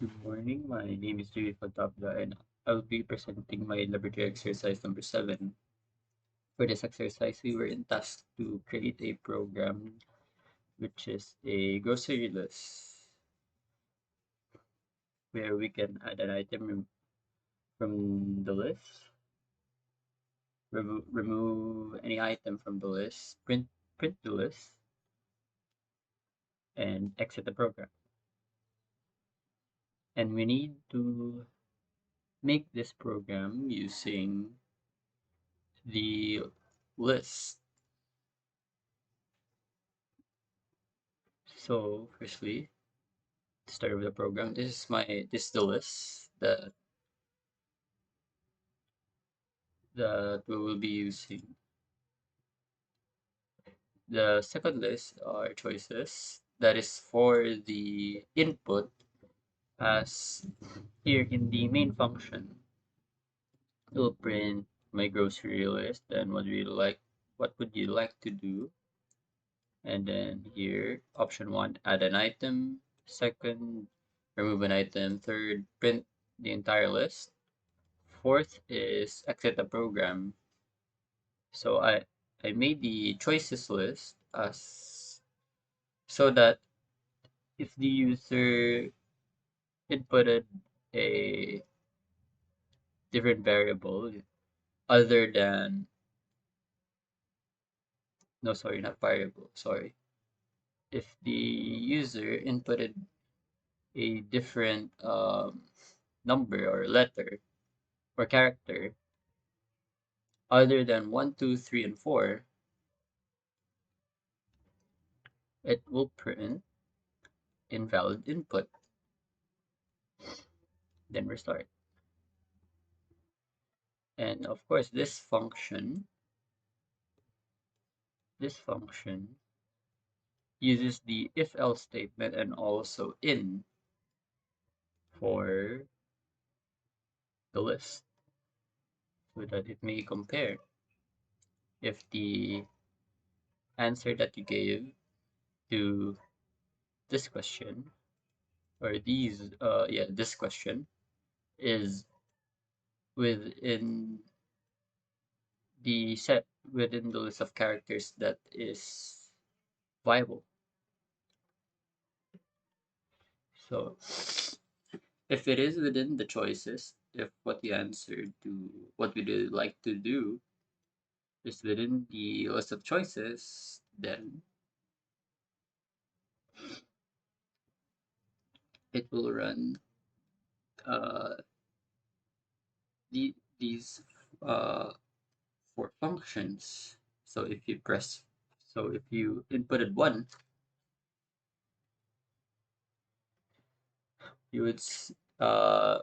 Good morning. My name is Jimmy Fontapda, and I'll be presenting my laboratory exercise number 7. For this exercise, we were tasked to create a program which is a grocery list where we can add an item from the list, remove any item from the list, print the list, and exit the program. And we need to make this program using the list. So, firstly, start with the program. This is the list that we will be using. The second list are choices. That is for the input as here in the main function. It will print my grocery list and what would you like to do? And then here, option 1, add an item. Second, remove an item. Third, print the entire list. Fourth is exit the program. So I made the choices list as so that if the user inputted a different variable other than no sorry not variable sorry if the user inputted a different number or letter or character other than 1, 2, 3, and 4, it will print invalid input. Then restart. And of course, this function uses the if else statement and also in for the list so that it may compare if the answer that you gave to this question or this question is within the set within the list of characters that is viable. So if it is within the choices, if what you answered to what we would like to do is within the list of choices, then it will run uh, these uh, four functions. So if you inputted 1, you would uh,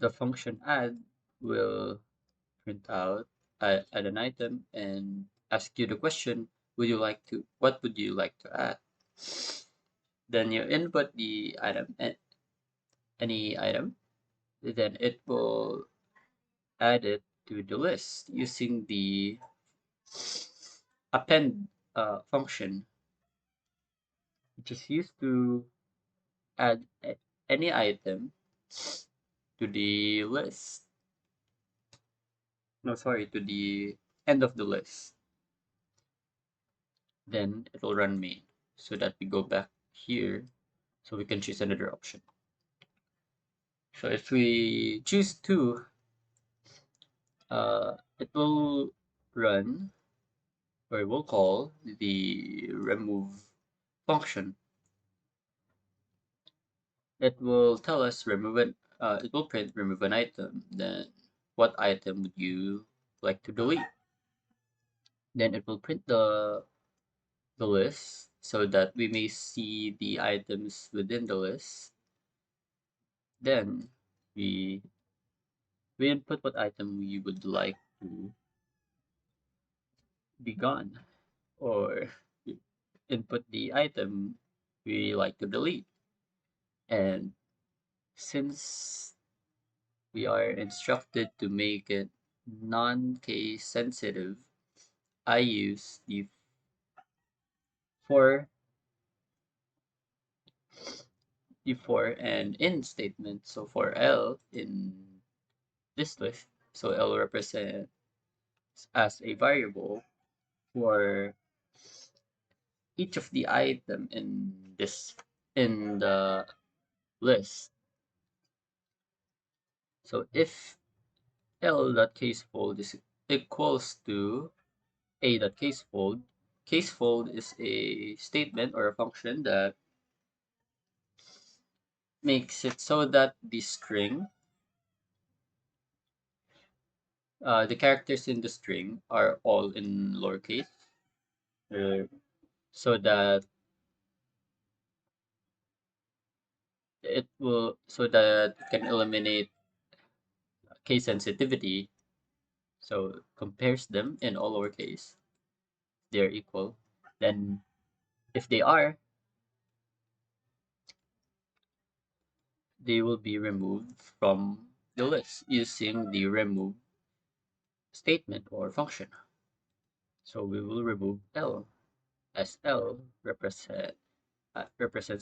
the function add will print out add an item and ask you the question, what would you like to add? Then you input the item, any item, then it will add it to the list using the append function, which is used to add any item to the list. No, sorry, to the end of the list. Then it will run main so that we go back here so we can choose another option. So if we choose 2, it will run or it will call the remove function. It will tell us it will print remove an item. Then what item would you like to delete? Then it will print the list so that we may see the items within the list. Then we we input what item we would like to be gone, or input the item we like to delete. And since we are instructed to make it non-case sensitive, I use the for before an in statement. So for L in this list, so L represents as a variable for each of the item in the list. So if L.casefold is equals to A.casefold, casefold is a statement or a function that makes it so that the characters in the string are all in lowercase, uh, so that it can eliminate case sensitivity. So compares them in all lowercase, they're equal. Then if they are, they will be removed from the list using the remove statement or function. So we will remove L, as L represents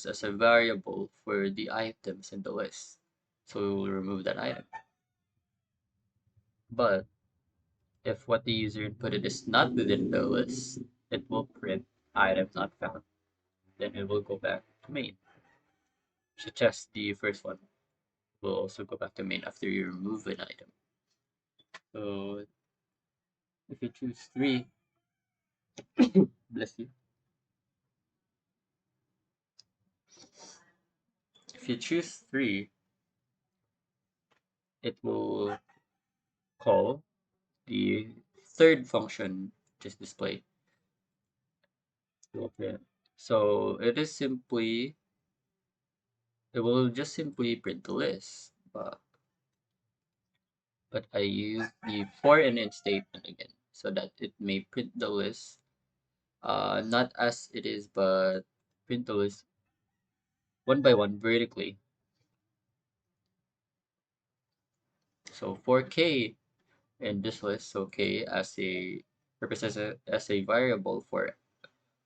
as a variable for the items in the list. So we will remove that item. But if what the user inputted is not within the list, it will print item not found. Then it will go back to main, such as the first one. Will also go back to main after you remove an item. So if you choose 3, bless you. If you choose 3, it will call the third function just display. Okay. So it will just simply print the list, but I use the for and in statement again so that it may print the list, not as it is, but print the list one by one vertically. So for k in this list, so k represents as a variable for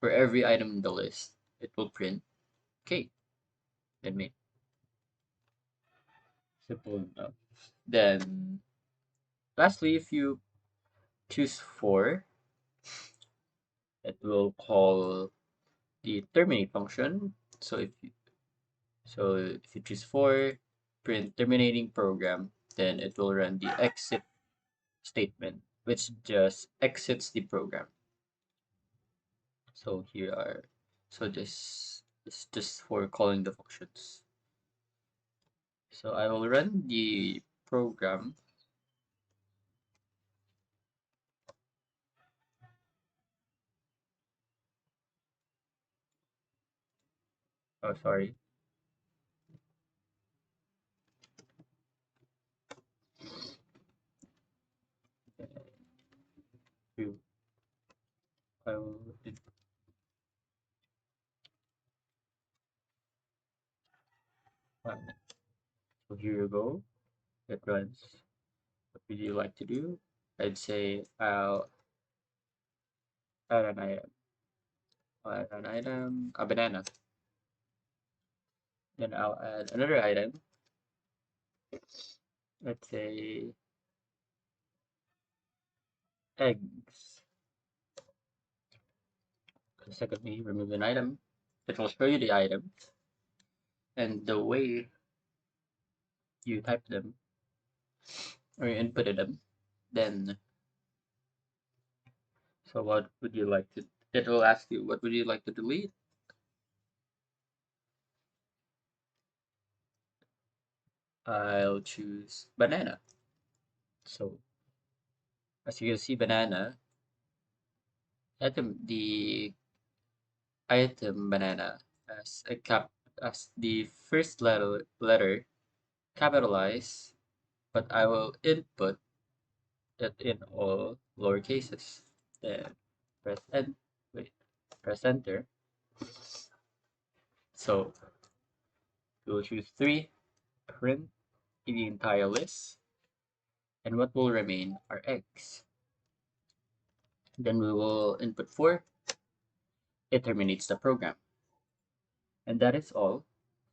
every item in the list, it will print k. Then make simple enough. Then lastly, if you choose 4, it will call the terminate function. So if you choose 4, print terminating program, then it will run the exit statement, which just exits the program. So here are so this is just for calling the functions. So I will run the program. Oh, sorry. You- I will, so here you go. It runs. What would you like to do? I'd say I'll add an item. A banana. Then I'll add another item. Let's say eggs. Secondly, remove an item. It will show you the items and the way you type them or you inputted them. Then, so what would you like to? It will ask you what would you like to delete. I'll choose banana. So as you can see, banana the item banana as as the first letter capitalized, but I will input it in all lower cases. Then press en wait, press enter. So we will choose 3, print the entire list, and what will remain are eggs. Then we will input 4, it terminates the program. And that is all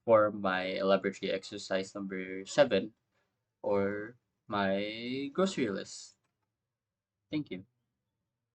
for my laboratory exercise number 7 or my grocery list. Thank you.